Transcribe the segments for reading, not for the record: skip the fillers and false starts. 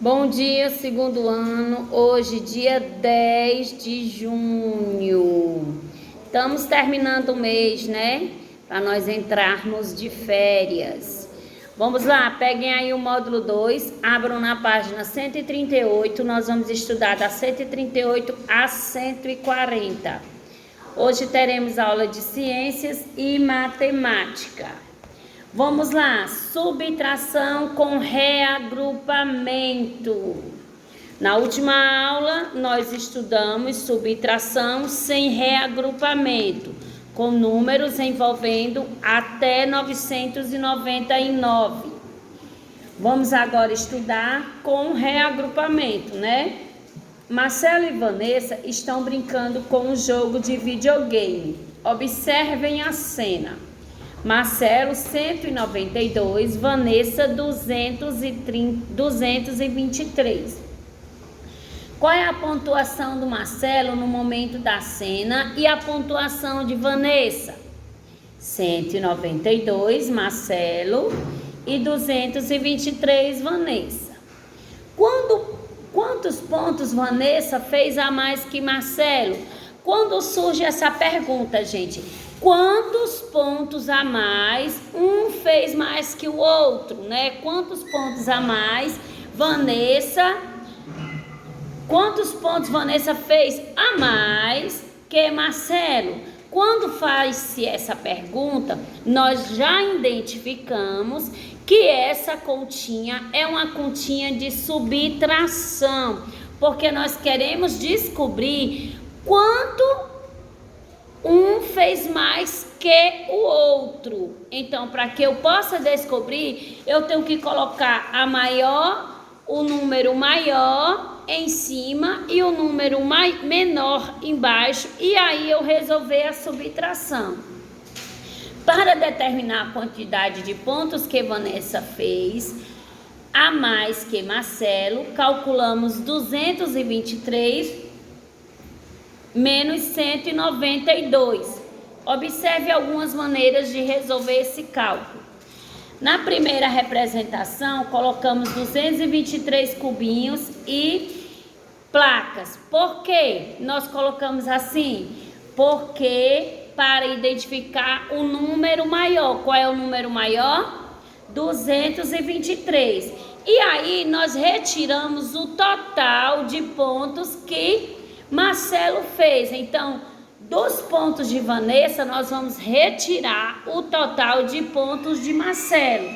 Bom dia, segundo ano. Hoje, dia 10 de junho. Estamos terminando o mês, né? Para nós entrarmos de férias. Vamos lá, peguem aí o módulo 2, abram na página 138. Nós vamos estudar da 138 a 140. Hoje teremos aula de ciências e matemática. Vamos lá, subtração com reagrupamento. Na última aula, nós estudamos subtração sem reagrupamento, com números envolvendo até 999. Vamos agora estudar com reagrupamento, né? Marcelo e Vanessa estão brincando com um jogo de videogame. Observem a cena. Marcelo 192, Vanessa 223. Qual é a pontuação do Marcelo no momento da cena e a pontuação de Vanessa? 192 Marcelo e 223 Vanessa. Quantos pontos Vanessa fez a mais que Marcelo? Quando surge essa pergunta, gente? Quantos pontos a mais um fez mais que o outro, né? Quantos pontos a mais Vanessa? Quantos pontos Vanessa fez a mais que Marcelo? Quando faz-se essa pergunta, nós já identificamos que essa continha é uma continha de subtração, porque nós queremos descobrir quanto um fez mais que o outro. Então, para que eu possa descobrir, eu tenho que colocar o número maior em cima e o número menor embaixo, e aí eu resolver a subtração. Para determinar a quantidade de pontos que Vanessa fez a mais que Marcelo, calculamos 223 menos 192. Observe algumas maneiras de resolver esse cálculo. Na primeira representação, colocamos 223 cubinhos e placas. Por que nós colocamos assim? Porque para identificar o número maior. Qual é o número maior? 223. E aí nós retiramos o total de pontos que Marcelo fez. Então, dos pontos de Vanessa, nós vamos retirar o total de pontos de Marcelo,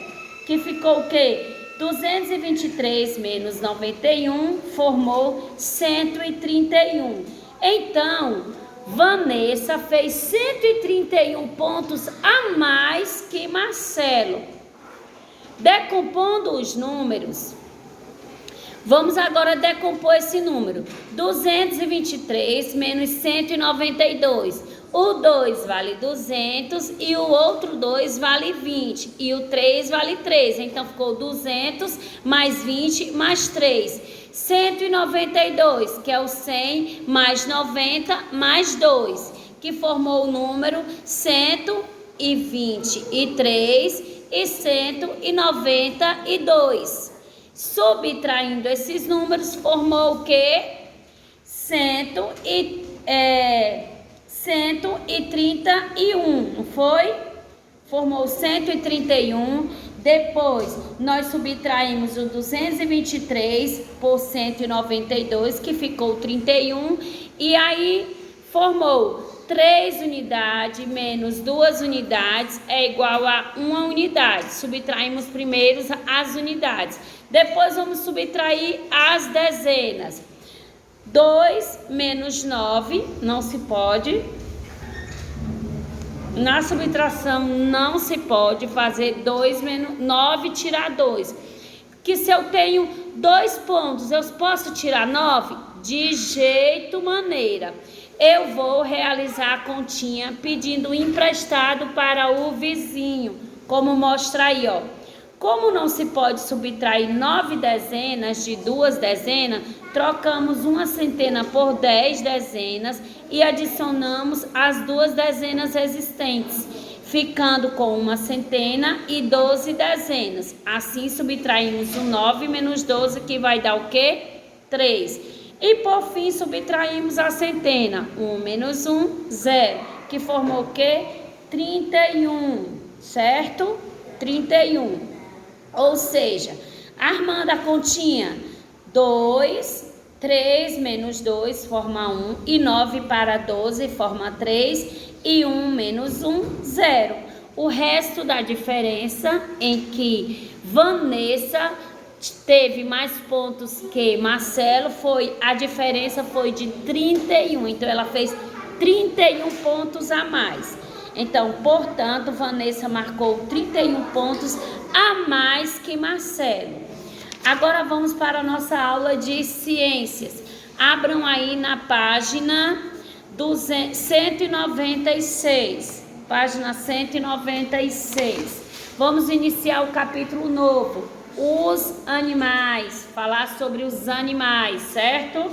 que ficou o quê? 223 menos 91 formou 131. Então, Vanessa fez 131 pontos a mais que Marcelo. Decompondo os números, vamos agora decompor esse número. 223 menos 192. O 2 vale 200 e o outro 2 vale 20. E o 3 vale 3. Então, ficou 200 mais 20 mais 3. 192, que é o 100 mais 90 mais 2, que formou o número 123 e 192. Subtraindo esses números, formou o quê? 131, não foi? Formou 131. Depois, nós subtraímos o 223 por 192, que ficou 31. E aí, formou 3 unidades menos 2 unidades é igual a 1 unidade. Subtraímos primeiro as unidades. Depois vamos subtrair as dezenas. 2 menos 9, não se pode. Na subtração não se pode fazer 2 menos 9 tirar 2. Que se eu tenho 2 pontos, eu posso tirar 9? De jeito maneira. Eu vou realizar a continha pedindo emprestado para o vizinho, como mostra aí, ó. Como não se pode subtrair 9 dezenas de 2 dezenas, trocamos uma centena por 10 dezenas e adicionamos as 2 dezenas existentes. ficando com uma centena e 12 dezenas. Assim, subtraímos o 9 menos 12, que vai dar o quê? 3. E, por fim, subtraímos a centena. 1 menos 1, 0, que formou o quê? 31, certo? 31. Ou seja, armando a continha, 2, 3 menos 2 forma 1, e 9 para 12 forma 3, e 1 menos 1, 0. O resto da diferença em que Vanessa teve mais pontos que Marcelo a diferença foi de 31. Então, ela fez 31 pontos a mais. Então, portanto, Vanessa marcou 31 pontos a mais que Marcelo. Agora vamos para a nossa aula de ciências. Abram aí na página 196. Página 196. Vamos iniciar o capítulo novo. Os animais. Falar sobre os animais, certo?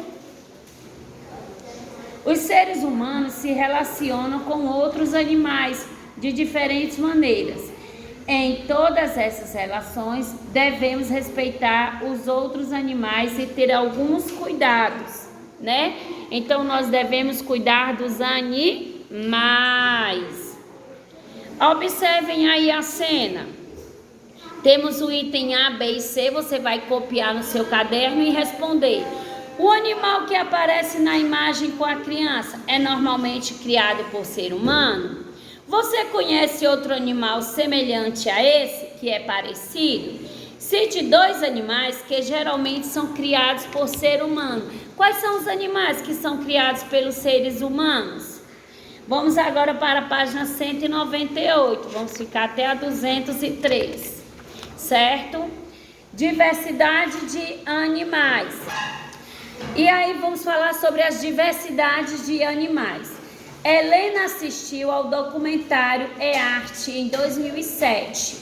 Os seres humanos se relacionam com outros animais de diferentes maneiras. Em todas essas relações, devemos respeitar os outros animais e ter alguns cuidados, né? Então, nós devemos cuidar dos animais. Observem aí a cena. Temos o item A, B e C. Você vai copiar no seu caderno e responder. O animal que aparece na imagem com a criança é normalmente criado por ser humano? Você conhece outro animal semelhante a esse, que é parecido? Cite 2 animais que geralmente são criados por ser humano. Quais são os animais que são criados pelos seres humanos? Vamos agora para a página 198. Vamos ficar até a 203. Certo? Diversidade de animais. E aí vamos falar sobre as diversidades de animais. Helena assistiu ao documentário E-Arte em 2007,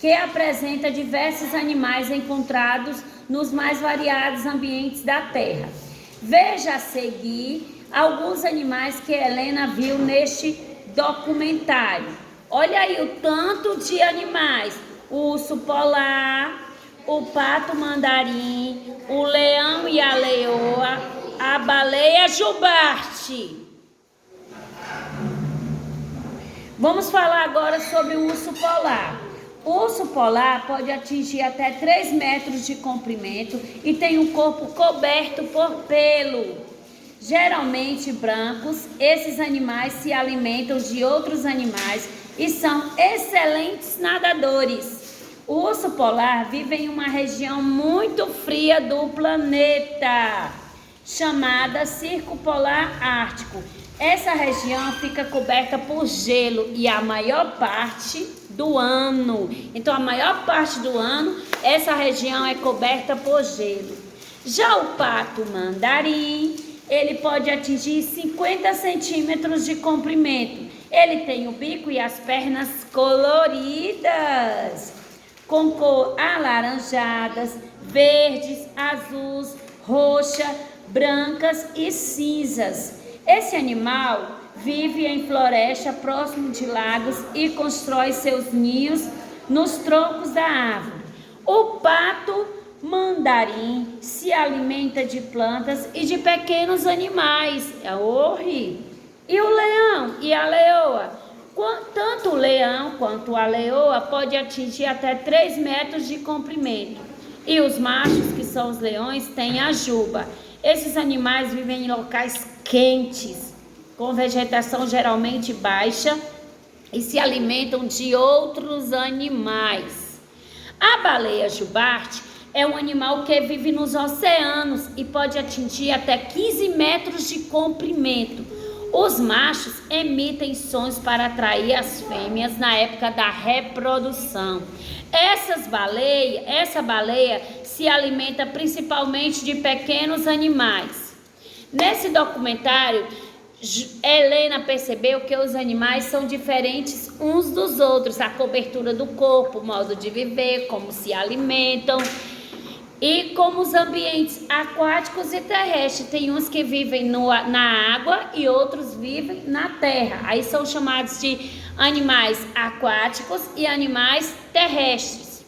que apresenta diversos animais encontrados nos mais variados ambientes da Terra. Veja a seguir alguns animais que Helena viu neste documentário. Olha aí o tanto de animais: o urso polar, o pato mandarim, o leão e a leoa, a baleia jubarte. Vamos falar agora sobre o urso polar. O urso polar pode atingir até 3 metros de comprimento e tem um corpo coberto por pelo. Geralmente brancos, esses animais se alimentam de outros animais e são excelentes nadadores. O urso polar vive em uma região muito fria do planeta, chamada Círculo Polar Ártico. Essa região fica coberta por gelo e a maior parte do ano. Então, a maior parte do ano, essa região é coberta por gelo. Já o pato mandarim, ele pode atingir 50 centímetros de comprimento. Ele tem o bico e as pernas coloridas, com cor alaranjadas, verdes, azuis, roxa, brancas e cinzas. Esse animal vive em floresta próximo de lagos e constrói seus ninhos nos troncos da árvore. O pato mandarim se alimenta de plantas e de pequenos animais. E o leão e a leoa? Tanto o leão quanto a leoa pode atingir até 3 metros de comprimento. E os machos, que são os leões, têm a juba. Esses animais vivem em locais quentes, com vegetação geralmente baixa, e se alimentam de outros animais. A baleia jubarte é um animal que vive nos oceanos e pode atingir até 15 metros de comprimento. Os machos emitem sons para atrair as fêmeas na época da reprodução. Essa baleia se alimenta principalmente de pequenos animais. Nesse documentário, Helena percebeu que os animais são diferentes uns dos outros, a cobertura do corpo, o modo de viver, como se alimentam. E como os ambientes aquáticos e terrestres, tem uns que vivem na água e outros vivem na terra. Aí são chamados de animais aquáticos e animais terrestres.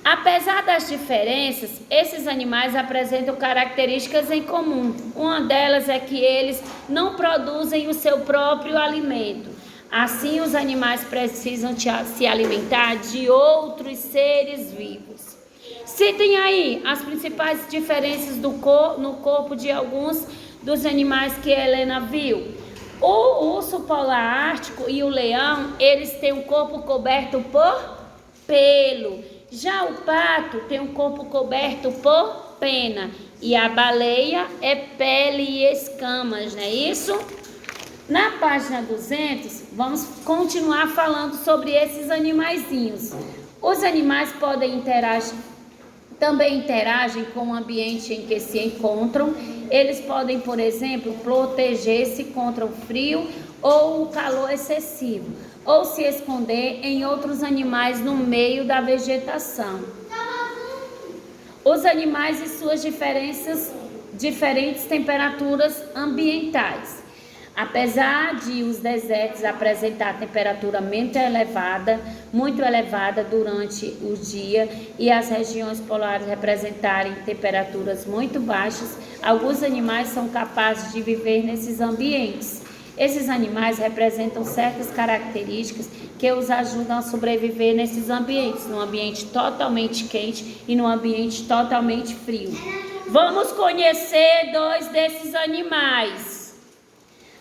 Apesar das diferenças, esses animais apresentam características em comum. Uma delas é que eles não produzem o seu próprio alimento. Assim, os animais precisam se alimentar de outros seres vivos. Citem aí as principais diferenças no corpo de alguns dos animais que a Helena viu. O urso polar ártico e o leão, eles têm o corpo coberto por pelo. Já o pato tem um corpo coberto por pena. E a baleia é pele e escamas, não é isso? Na página 200, vamos continuar falando sobre esses animaizinhos. Os animais também interagem com o ambiente em que se encontram. Eles podem, por exemplo, proteger-se contra o frio ou o calor excessivo, ou se esconder em outros animais no meio da vegetação. Os animais e suas diferentes temperaturas ambientais. Apesar de os desertos apresentar temperatura muito elevada durante o dia e as regiões polares representarem temperaturas muito baixas, alguns animais são capazes de viver nesses ambientes. Esses animais representam certas características que os ajudam a sobreviver nesses ambientes, num ambiente totalmente quente e num ambiente totalmente frio. Vamos conhecer dois desses animais.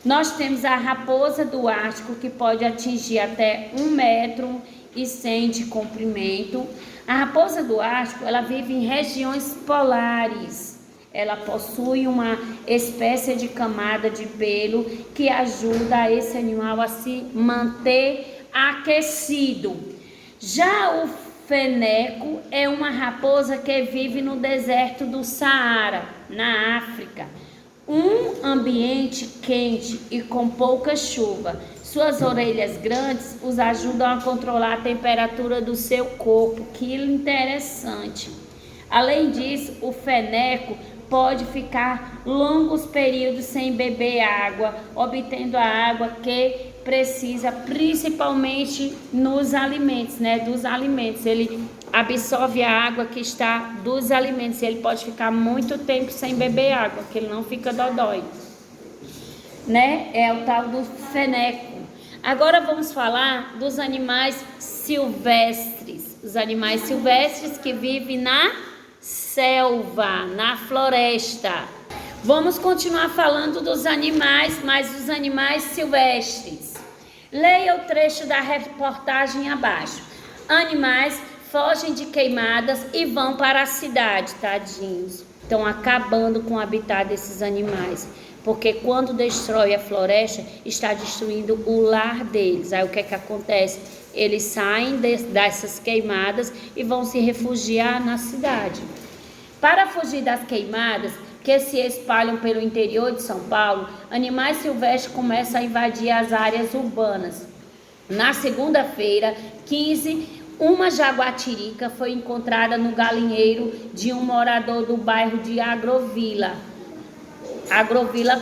Nós temos a raposa do Ártico, que pode atingir até 1,1 metro de comprimento. A raposa do Ártico, ela vive em regiões polares. Ela possui uma espécie de camada de pelo que ajuda esse animal a se manter aquecido. Já o feneco é uma raposa que vive no deserto do Saara, na África. Um ambiente quente e com pouca chuva. Suas orelhas grandes os ajudam a controlar a temperatura do seu corpo. Que interessante. Além disso, o feneco pode ficar longos períodos sem beber água, obtendo a água que precisa, principalmente nos alimentos, dos alimentos. Ele absorve a água que está dos alimentos. Ele pode ficar muito tempo sem beber água, que ele não fica dodói, É o tal do feneco. Agora vamos falar dos animais silvestres. Os animais silvestres que vivem na selva, na floresta. Vamos continuar falando dos animais, mas os animais silvestres. Leia o trecho da reportagem abaixo. Animais fogem de queimadas e vão para a cidade, tadinhos. Estão acabando com o habitat desses animais. Porque quando destrói a floresta, está destruindo o lar deles. Aí o que é que acontece? Eles saem dessas queimadas e vão se refugiar na cidade. Para fugir das queimadas que se espalham pelo interior de São Paulo, animais silvestres começam a invadir as áreas urbanas. Na segunda-feira, 15, uma jaguatirica foi encontrada no galinheiro de um morador do bairro de Agrovila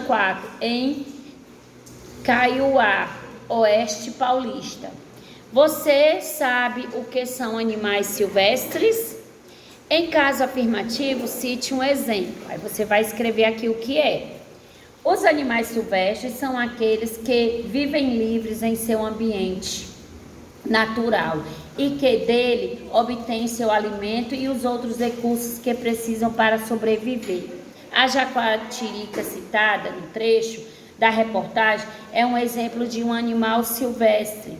4, em Caiuá, Oeste Paulista. Você sabe o que são animais silvestres? Em caso afirmativo, cite um exemplo. Aí você vai escrever aqui o que é. Os animais silvestres são aqueles que vivem livres em seu ambiente natural e que dele obtêm seu alimento e os outros recursos que precisam para sobreviver. A jaguatirica citada no trecho da reportagem é um exemplo de um animal silvestre.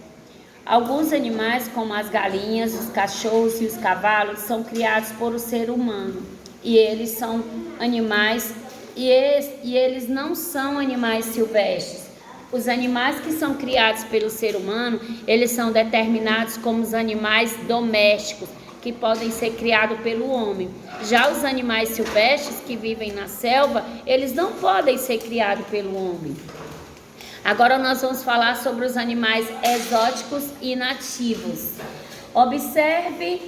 Alguns animais, como as galinhas, os cachorros e os cavalos, são criados por o ser humano. E eles são animais, e eles não são animais silvestres. Os animais que são criados pelo ser humano, eles são determinados como os animais domésticos, que podem ser criados pelo homem. Já os animais silvestres que vivem na selva, eles não podem ser criados pelo homem. Agora nós vamos falar sobre os animais exóticos e nativos. Observe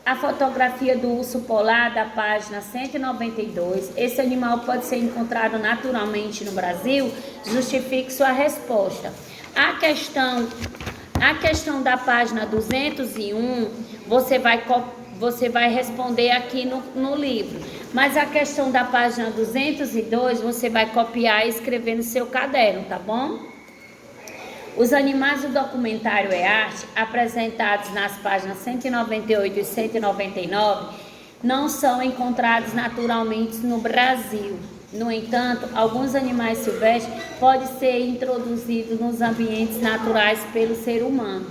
a fotografia do urso polar da página 192. Esse animal pode ser encontrado naturalmente no Brasil? Justifique sua resposta. A questão da página 201, você vai responder aqui no livro. Mas a questão da página 202, você vai copiar e escrever no seu caderno, tá bom? Os animais do documentário É Arte, apresentados nas páginas 198 e 199, não são encontrados naturalmente no Brasil. No entanto, alguns animais silvestres podem ser introduzidos nos ambientes naturais pelo ser humano.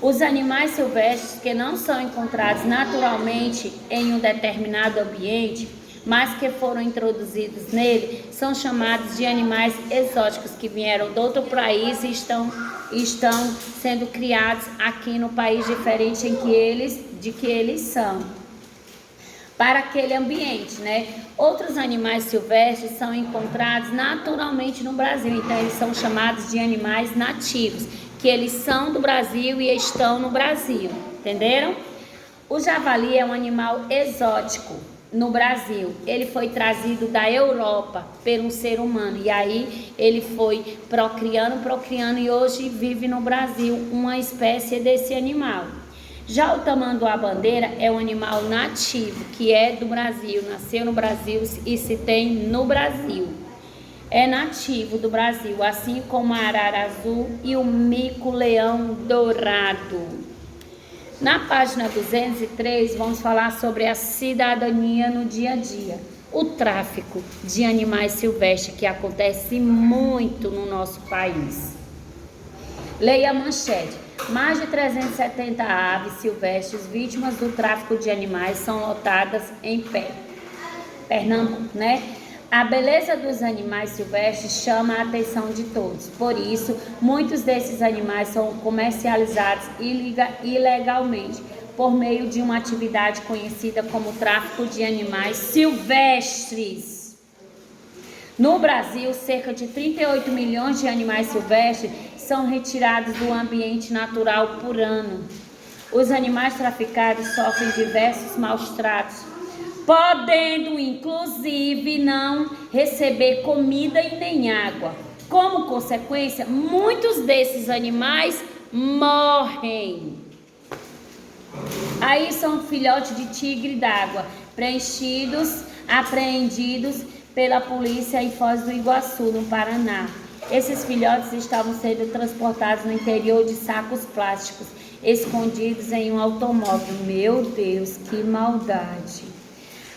Os animais silvestres que não são encontrados naturalmente em um determinado ambiente, mas que foram introduzidos nele, são chamados de animais exóticos, que vieram de outro país e estão sendo criados aqui no país diferente de que eles são, para aquele ambiente, né? Outros animais silvestres são encontrados naturalmente no Brasil, então eles são chamados de animais nativos, que eles são do Brasil e estão no Brasil, entenderam? O javali é um animal exótico no Brasil. Ele foi trazido da Europa pelo ser humano, e aí ele foi procriando e hoje vive no Brasil uma espécie desse animal. Já o tamanduá-bandeira é um animal nativo, que é do Brasil, nasceu no Brasil e se tem no Brasil. É nativo do Brasil, assim como a arara azul e o mico-leão dourado. Na página 203, vamos falar sobre a cidadania no dia a dia. O tráfico de animais silvestres, que acontece muito no nosso país. Leia a manchete. Mais de 370 aves silvestres vítimas do tráfico de animais são lotadas em Pernambuco, né? A beleza dos animais silvestres chama a atenção de todos. Por isso, muitos desses animais são comercializados ilegalmente por meio de uma atividade conhecida como tráfico de animais silvestres. No Brasil, cerca de 38 milhões de animais silvestres são retirados do ambiente natural por ano. Os animais traficados sofrem diversos maus tratos, podendo inclusive não receber comida e nem água. Como consequência, muitos desses animais morrem. Aí são filhotes de tigre d'água, apreendidos pela polícia em Foz do Iguaçu, no Paraná. Esses filhotes estavam sendo transportados no interior de sacos plásticos, escondidos em um automóvel. Meu Deus, que maldade!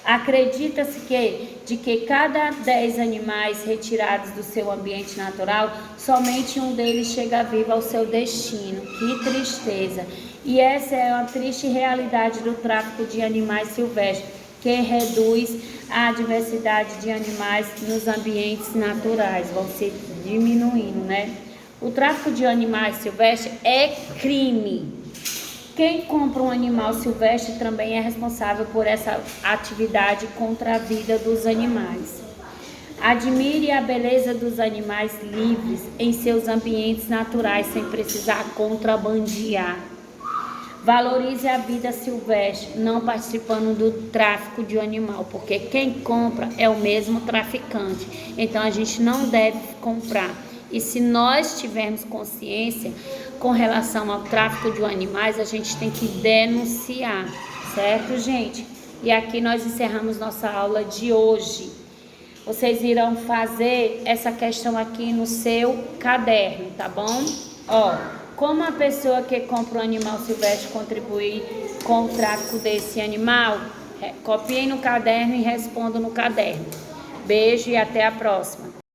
Acredita-se que cada 10 animais retirados do seu ambiente natural, somente um deles chega vivo ao seu destino. Que tristeza! E essa é uma triste realidade do tráfico de animais silvestres, que reduz a diversidade de animais nos ambientes naturais, vão se diminuindo, né? O tráfico de animais silvestres é crime. Quem compra um animal silvestre também é responsável por essa atividade contra a vida dos animais. Admire a beleza dos animais livres em seus ambientes naturais, sem precisar contrabandear. Valorize a vida silvestre, não participando do tráfico de um animal, porque quem compra é o mesmo traficante. Então a gente não deve comprar. E se nós tivermos consciência com relação ao tráfico de animais, a gente tem que denunciar, certo, gente? E aqui nós encerramos nossa aula de hoje. Vocês irão fazer essa questão aqui no seu caderno, tá bom? Ó, como a pessoa que compra um animal silvestre contribui com o tráfico desse animal? Copiem no caderno e respondam no caderno. Beijo e até a próxima.